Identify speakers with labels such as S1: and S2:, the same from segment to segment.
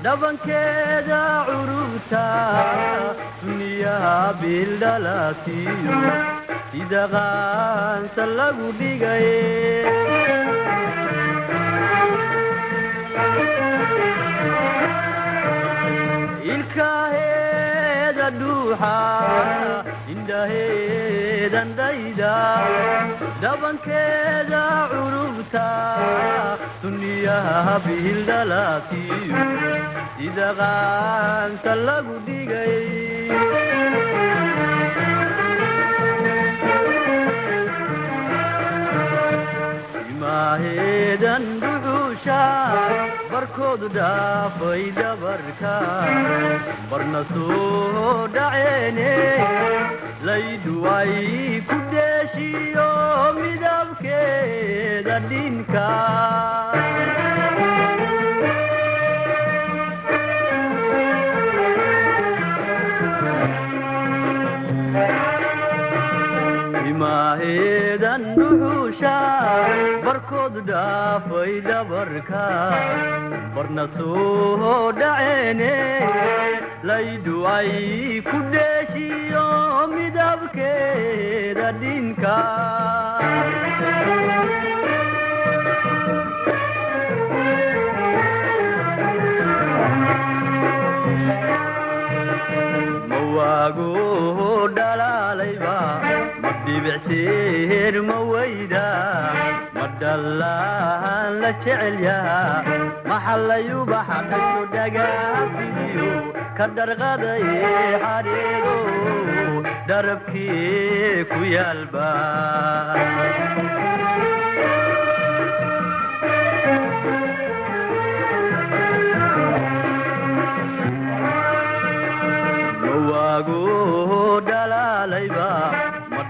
S1: دبن كذا عروتا دنيا بالدلاتيو سيدا غان سلقو ديغاي الكاهيدا دوحا إندهيدا دايدا دبن كذا عروتا دنيا بالدلاتيو سيدا غان سلقو ديغاي هيدن دعوشا بركود دافي دبركا برنسو دعيني ليدواي كدشي يوم دبكي دينكا ما هيدن دعوشا بركود دافي دبركا برنسو دعيني ليدواي كدشي يوم دبكي دينكا مواقو دلاليبا بعسير مويدا مدلان لشعليا محل يوبا حقشو دقافيو كدر غضي حريرو دربكي كويا الباب مواقو دلاليبا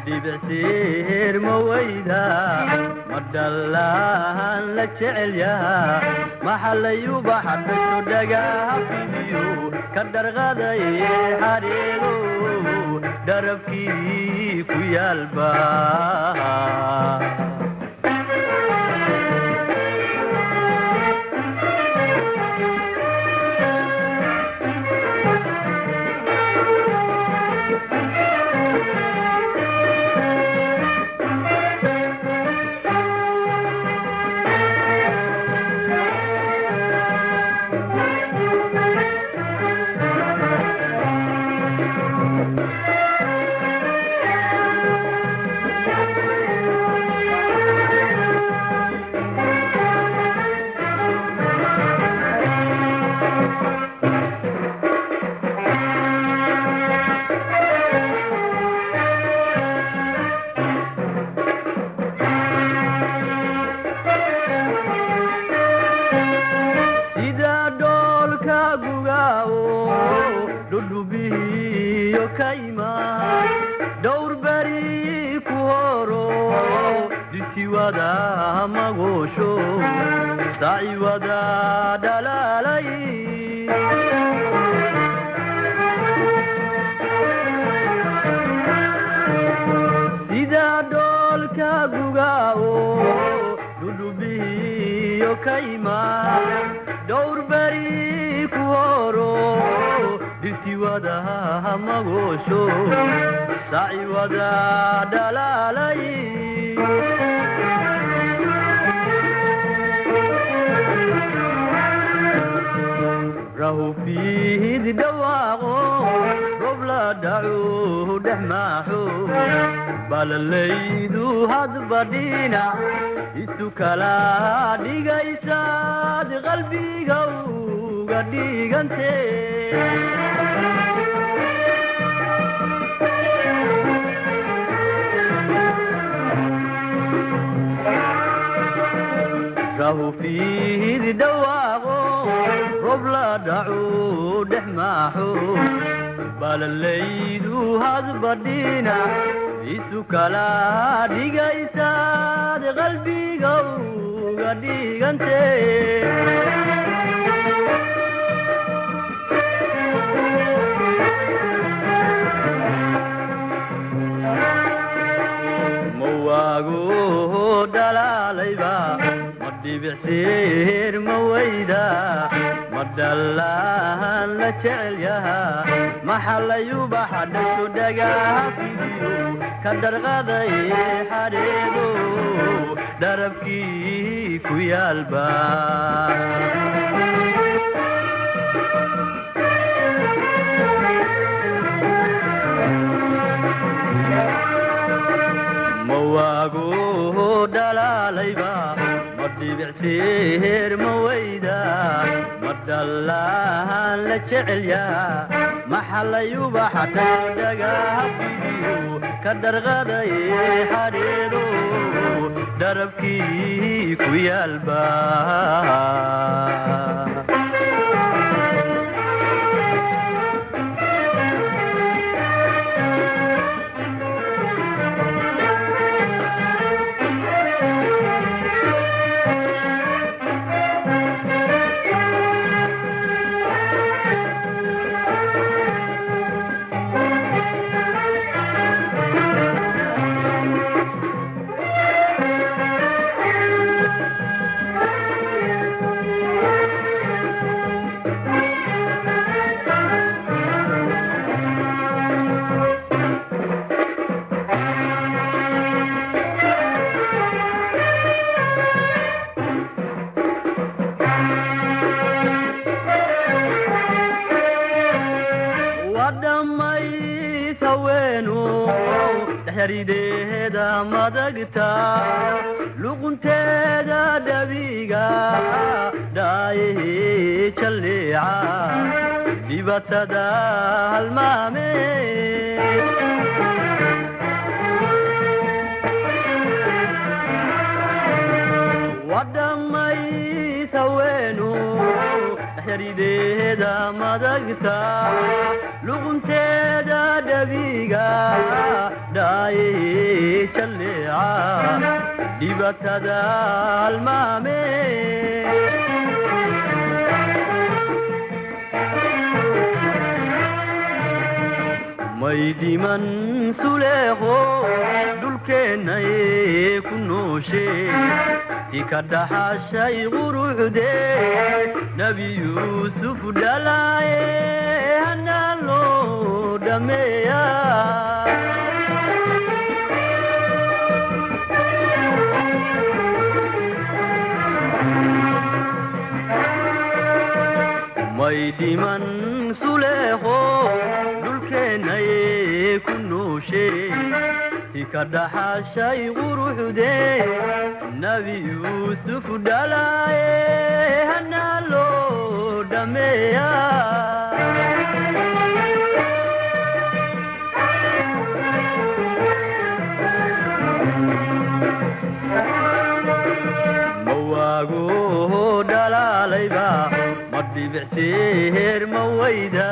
S1: بعسير مويدا مدلان لشعليا محل يوبا حبشو دقافيو كدر غضي حريرو دربكي كويا الباب دور بري كورو دتي ودا مغوشو ساي ودا دلالي إذا دول كابوغاو دودوبي يوكايما دور بري كورو دتي ودا مغوشو ساي ودا دلالي راهو فيه دواغو ربلا دعوه دحماحو بالليدو هاد بدينا السكلا ديغايساد قلبي غو غديغنتي راهو فيه دواغو ربلا دعو دحماحو بالليدو هاد بدينا السكلا ديغايساد قلبي غو غديغنتي مواغو دلاليبا مدي بعسير مويدا مدلال la jecel yahaa maxallayuba xadhashu dhagaha fidiyo ka dharqaday xadheedo dharabkii ku yaalba mawaagu dhalaalayba madhibicsiir mawayda madhallaan la jecel yahaa maxallayuba xadhashu dhagaha fidiyo ka dharqaday xadheedo dharabkii ku yaalba harideeda madagta luqunteeda dhabiga dhaaye jalleeca dibatada halmaame wadhamay saweenu harideeda madagta luqunteeda dhabiga dhaaye jalleeca dibatada halmaame may dhiman suleeqo dhulkeennay ku nooshee ti ka dhaxashay quruxdee nebi yuusuf dhalaaye hanaa loo dhameeya may dhiman suleeqo dhulkeennay ku nooshee ti ka dhaxashay quruxdee nebi yuusuf dhalaaye hanaa loo dhameeya mawaagu dhalaalayba madhibicsiir mawayda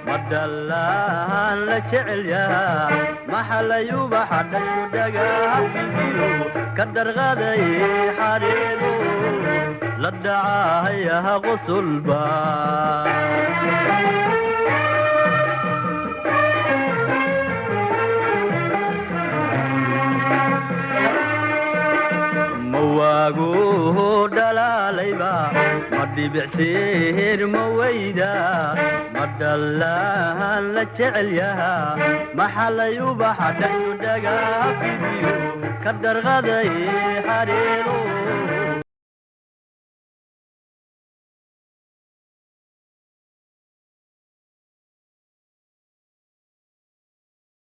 S1: madhallaan la jecel yahaa maxallayuba xadhashu dhagaha fidiyo ka dharqaday xadheedo la dhacahayaha qusulba mawaagu dhalaalayba madhibicsiir mawayda madhallaan la jecel yahaa maxallayuba xadhashu dhagaha fidiyo ka dharqaday xadheedo